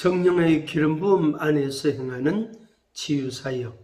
성령의 기름 부음 안에서 행하는 치유사역.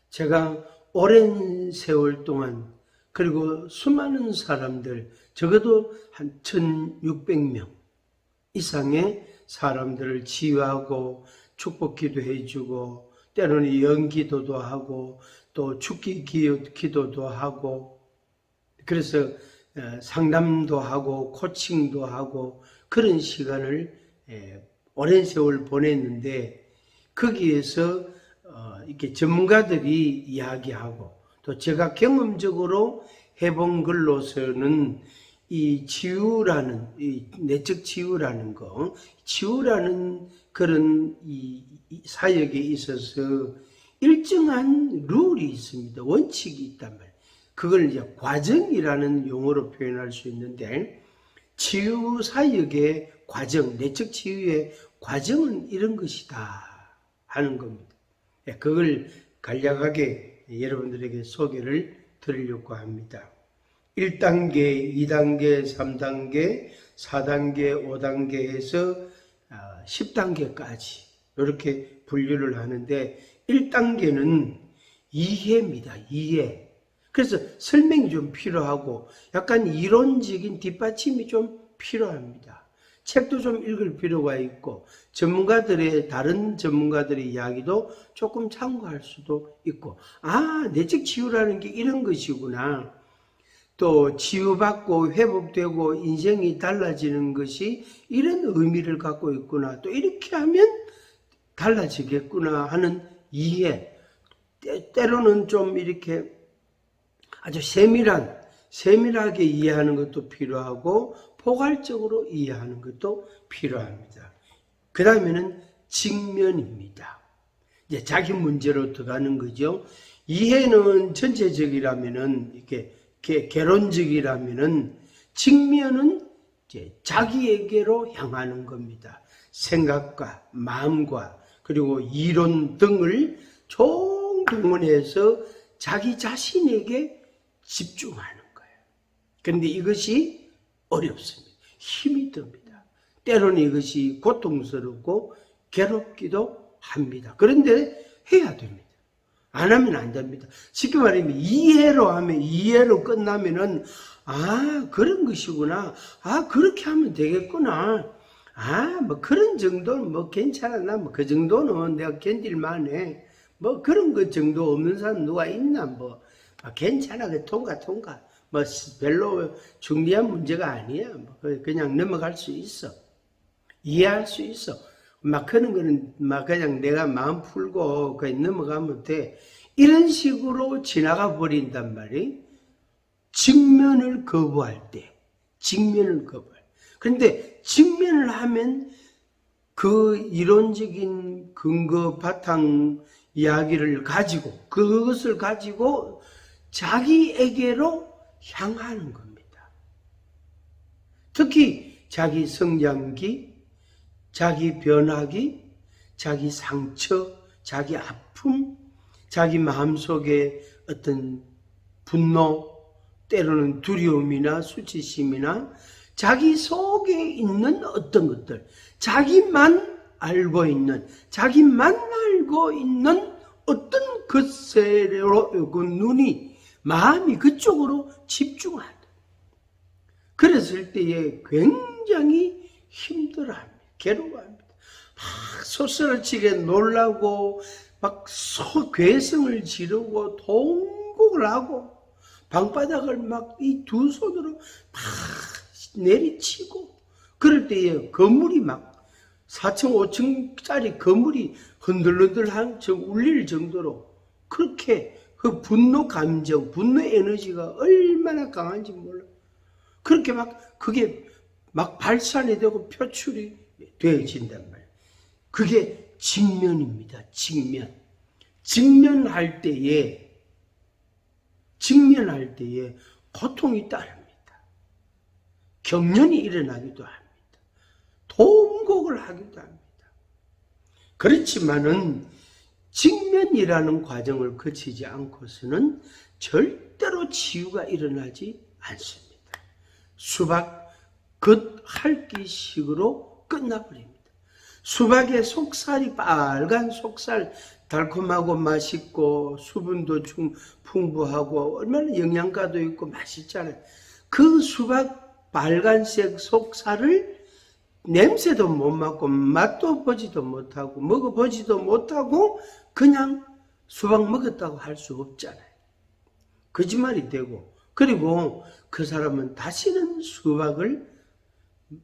제가 오랜 세월 동안 그리고 수많은 사람들, 적어도 한 1600명 이상의 사람들을 치유하고 축복 기도해주고 때로는 연기도도 하고 또 죽기 기도도 하고 그래서 상담도 하고 코칭도 하고 그런 시간을 오랜 세월 보냈는데 거기에서 이렇게 전문가들이 이야기하고 또 제가 경험적으로 해본 글로서는 이 치유라는 이 내적 치유라는 거, 치유라는 그런 이 사역에 있어서 일정한 룰이 있습니다. 원칙이 있단 말이에요. 그걸 이제 과정이라는 용어로 표현할 수 있는데 치유 사역의 과정, 내적 치유의 과정은 이런 것이다 하는 겁니다. 그걸 간략하게 여러분들에게 소개를 드리려고 합니다. 1단계, 2단계, 3단계, 4단계, 5단계 해서 10단계까지 이렇게 분류를 하는데 1단계는 이해입니다. 이해. 그래서 설명이 좀 필요하고 약간 이론적인 뒷받침이 좀 필요합니다. 책도 좀 읽을 필요가 있고 다른 전문가들의 이야기도 조금 참고할 수도 있고 내적 치유라는 게 이런 것이구나. 또 치유받고 회복되고 인생이 달라지는 것이 이런 의미를 갖고 있구나. 또 이렇게 하면 달라지겠구나 하는 이해. 때로는 좀 이렇게 아주 세밀하게 이해하는 것도 필요하고 포괄적으로 이해하는 것도 필요합니다. 그 다음에는 직면입니다. 이제 자기 문제로 들어가는 거죠. 이해는 전체적이라면은 이렇게 개론적이라면은 직면은 이제 자기에게로 향하는 겁니다. 생각과 마음과 그리고 이론 등을 총동원해서 자기 자신에게 집중하는 거예요. 그런데 이것이 어렵습니다. 힘이 듭니다. 때로는 이것이 고통스럽고 괴롭기도 합니다. 그런데 해야 됩니다. 안 하면 안 됩니다. 쉽게 말하면 이해로 끝나면은 그런 것이구나. 그렇게 하면 되겠구나. 뭐 그런 정도는 뭐 괜찮아. 나 그 정도는 내가 견딜만 해. 뭐 그런 것 정도 없는 사람 누가 있나 괜찮아. 통과. 뭐 별로 중대한 문제가 아니야. 그냥 넘어갈 수 있어. 이해할 수 있어. 그런 거는 그냥 내가 마음 풀고 그냥 넘어가면 돼. 이런 식으로 지나가 버린단 말이에요. 직면을 거부할 때. 그런데 직면을 하면 그 이론적인 근거 바탕 이야기를 가지고 그것을 가지고 자기에게로 향하는 겁니다. 특히 자기 성장기, 자기 변화기, 자기 상처, 자기 아픔, 자기 마음속에 어떤 분노, 때로는 두려움이나 수치심이나 자기 속에 있는 어떤 것들, 자기만 알고 있는 어떤 것으로 눈이, 마음이 그쪽으로 집중한다. 그랬을 때에 굉장히 힘들어합니다. 괴로워합니다. 소스라치게 놀라고 괴성을 지르고 통곡을 하고 방바닥을 이 두 손으로 내리치고 그럴 때에 건물이 4층, 5층짜리 건물이 흔들흔들한 울릴 정도로 그렇게 그 분노 감정, 분노 에너지가 얼마나 강한지 몰라. 그렇게 그게 발산이 되고 표출이 되어진단 말이에요. 그게 직면입니다. 직면할 때에 고통이 따릅니다. 경련이 일어나기도 합니다. 통곡을 하기도 합니다. 그렇지만은 직면이라는 과정을 거치지 않고서는 절대로 치유가 일어나지 않습니다. 수박 겉핥기식으로 끝나버립니다. 수박의 속살이 빨간 속살, 달콤하고 맛있고 수분도 풍부하고 얼마나 영양가도 있고 맛있잖아요. 그 수박 빨간색 속살을 냄새도 못 맡고 맛도 보지도 못하고 먹어보지도 못하고 그냥 수박 먹었다고 할 수 없잖아요. 거짓말이 되고, 그리고 그 사람은 다시는 수박을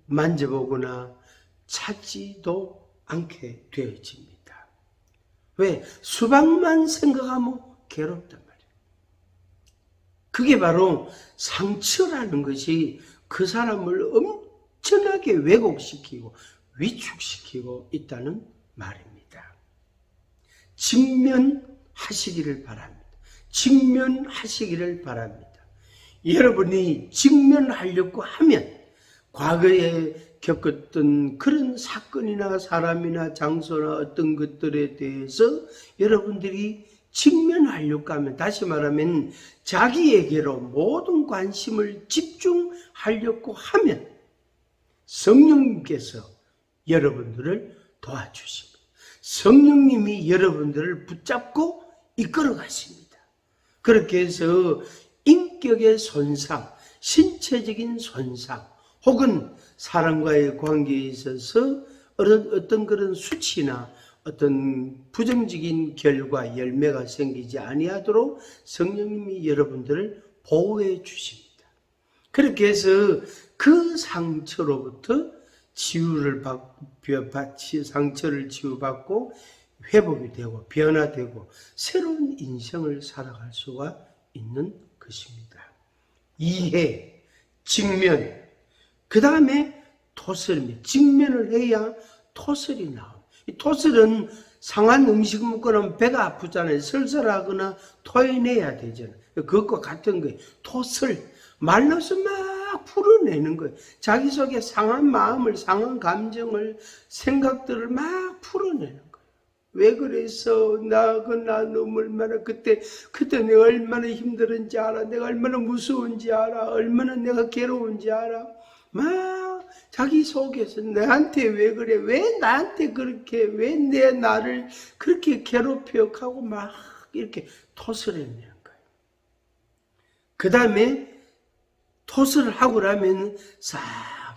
만져보거나 찾지도 않게 되어집니다. 왜? 수박만 생각하면 괴롭단 말이에요. 그게 바로 상처라는 것이 그 사람을 엄청나게 왜곡시키고 위축시키고 있다는 말입니다. 직면하시기를 바랍니다. 직면하시기를 바랍니다. 여러분이 직면하려고 하면 과거에 겪었던 그런 사건이나 사람이나 장소나 어떤 것들에 대해서 여러분들이 직면하려고 하면, 다시 말하면 자기에게로 모든 관심을 집중하려고 하면 성령님께서 여러분들을 도와주십니다. 성령님이 여러분들을 붙잡고 이끌어 가십니다. 그렇게 해서 인격의 손상, 신체적인 손상, 혹은 사람과의 관계에 있어서 어떤 그런 수치나 어떤 부정적인 결과, 열매가 생기지 아니하도록 성령님이 여러분들을 보호해 주십니다. 그렇게 해서 그 상처로부터 상처를 치유받고 회복이 되고 변화되고 새로운 인생을 살아갈 수가 있는 것입니다. 이해, 직면, 그 다음에 토설입니다. 직면을 해야 토설이 나옵니다. 이 토설은 상한 음식 먹고 나면 배가 아프잖아요. 설설하거나 토해내야 되잖아요. 그것과 같은 거예요. 토설, 말로서 막 풀어내는 거예요. 자기 속에 상한 마음을, 상한 감정을, 생각들을 막 풀어내는 거예요. 왜 그래서 나 너무 얼마나 그때 내가 얼마나 힘들은지 알아. 내가 얼마나 무서운지 알아. 얼마나 내가 괴로운지 알아. 막 자기 속에서 나한테 왜 그래? 왜 나한테 그렇게? 왜 나를 그렇게 괴롭혀? 하고 막 이렇게 토설해내는 거예요. 그 다음에 토설을 하고 나면 싹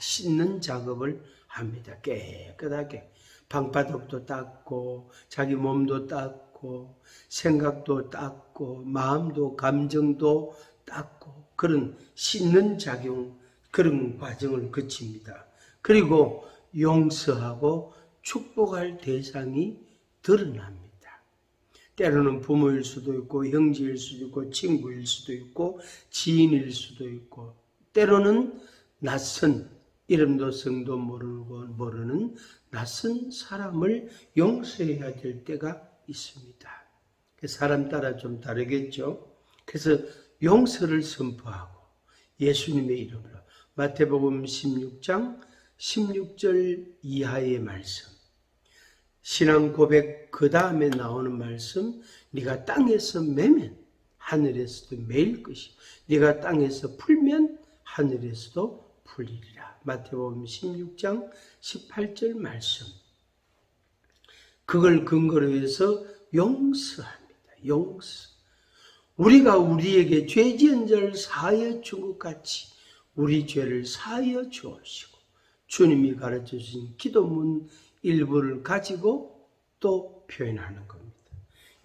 씻는 작업을 합니다. 깨끗하게. 방바닥도 닦고 자기 몸도 닦고 생각도 닦고 마음도 감정도 닦고 그런 씻는 그런 과정을 거칩니다. 그리고 용서하고 축복할 대상이 드러납니다. 때로는 부모일 수도 있고 형제일 수도 있고 친구일 수도 있고 지인일 수도 있고 때로는 낯선 이름도 성도 모르는 낯선 사람을 용서해야 될 때가 있습니다. 사람 따라 좀 다르겠죠. 그래서 용서를 선포하고 예수님의 이름으로 마태복음 16장 16절 이하의 말씀, 신앙 고백 그 다음에 나오는 말씀, 네가 땅에서 매면 하늘에서도 매일 것이고 네가 땅에서 풀면 하늘에서도 풀리리라. 마태복음 16장 18절 말씀. 그걸 근거로 해서 용서합니다. 용서. 우리가 우리에게 죄 지은 자를 사하여 준 것 같이 우리 죄를 사하여 주옵시고, 주님이 가르쳐 주신 기도문 일부를 가지고 또 표현하는 겁니다.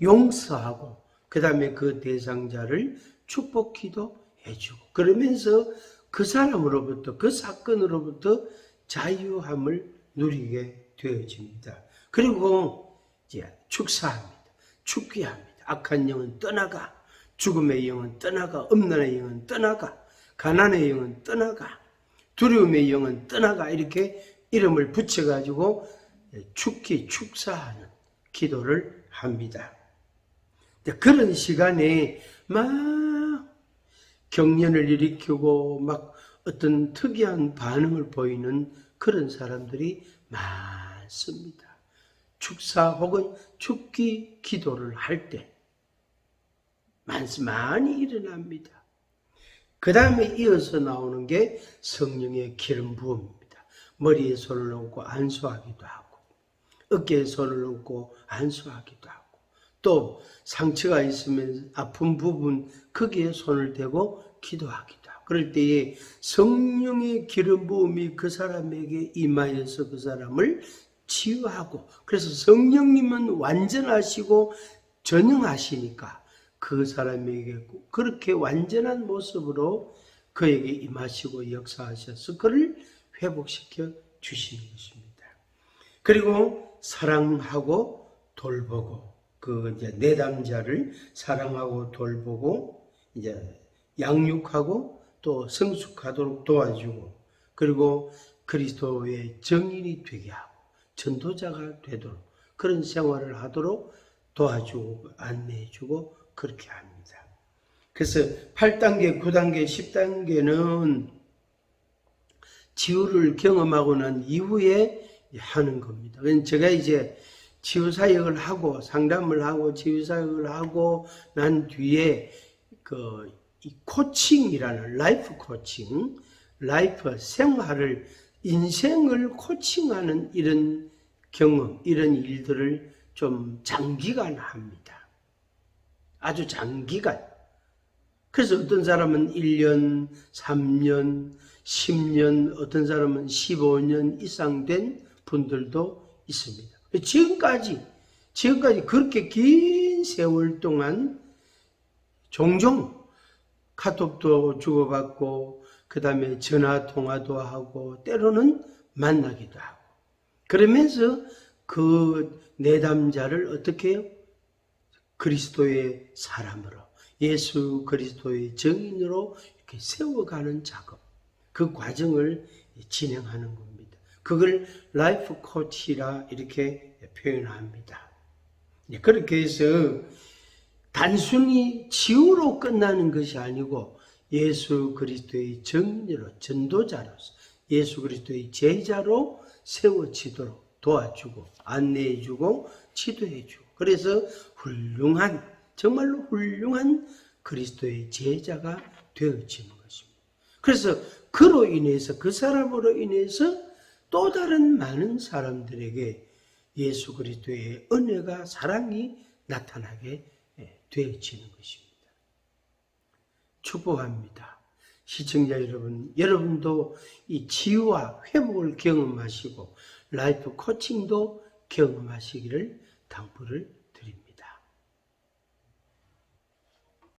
용서하고 그 다음에 그 대상자를 축복 기도해주고 그러면서 그 사람으로부터 그 사건으로부터 자유함을 누리게 되어집니다. 그리고 이제 축사합니다. 축기합니다. 악한 영은 떠나가, 죽음의 영은 떠나가, 음란의 영은 떠나가, 가난의 영은 떠나가, 두려움의 영은 떠나가, 이렇게 이름을 붙여가지고 축사하는 기도를 합니다. 그런 시간에 막 경련을 일으키고 막 어떤 특이한 반응을 보이는 그런 사람들이 많습니다. 축사 혹은 축기 기도를 할 때 많이 일어납니다. 그 다음에 이어서 나오는 게 성령의 기름 부음입니다. 머리에 손을 얹고 안수하기도 하고 어깨에 손을 얹고 안수하기도 하고, 또 상처가 있으면 아픈 부분 거기에 손을 대고 기도하기도 하고, 그럴 때에 성령의 기름 부음이 그 사람에게 임하여서 그 사람을 치유하고, 그래서 성령님은 완전하시고 전능하시니까 그 사람에게 그렇게 완전한 모습으로 그에게 임하시고 역사하셔서 그를 회복시켜 주시는 것입니다. 그리고 사랑하고 돌보고, 그 이제 내담자를 사랑하고 돌보고 이제 양육하고 또 성숙하도록 도와주고, 그리고 그리스도의 증인이 되게 하고 전도자가 되도록 그런 생활을 하도록 도와주고 안내해주고 그렇게 합니다. 그래서 8단계, 9단계, 10단계는 치유를 경험하고 난 이후에 하는 겁니다. 제가 이제 치유사역을 하고 상담을 하고 치유사역을 하고 난 뒤에 이 코칭이라는 라이프 코칭, 라이프 생활을, 인생을 코칭하는 이런 경험, 이런 일들을 좀 장기간 합니다. 아주 장기간. 그래서 어떤 사람은 1년, 3년, 10년, 어떤 사람은 15년 이상 된 분들도 있습니다. 지금까지 그렇게 긴 세월 동안 종종 카톡도 주고받고, 그 다음에 전화 통화도 하고, 때로는 만나기도 하고, 그러면서 그 내담자를 어떻게 해요? 그리스도의 사람으로, 예수 그리스도의 증인으로 이렇게 세워가는 작업, 그 과정을 진행하는 겁니다. 그걸 라이프 코치라 이렇게 표현합니다. 그렇게 해서 단순히 치유로 끝나는 것이 아니고 예수 그리스도의 증인으로, 전도자로서 예수 그리스도의 제자로 세워지도록 도와주고 안내해주고 지도해주고, 그래서 훌륭한, 정말로 훌륭한 그리스도의 제자가 되어지는 것입니다. 그래서 그로 인해서, 그 사람으로 인해서 또 다른 많은 사람들에게 예수 그리스도의 은혜가, 사랑이 나타나게 되어지는 것입니다. 축복합니다. 시청자 여러분, 여러분도 이 치유와 회복을 경험하시고 라이프 코칭도 경험하시기를 당부를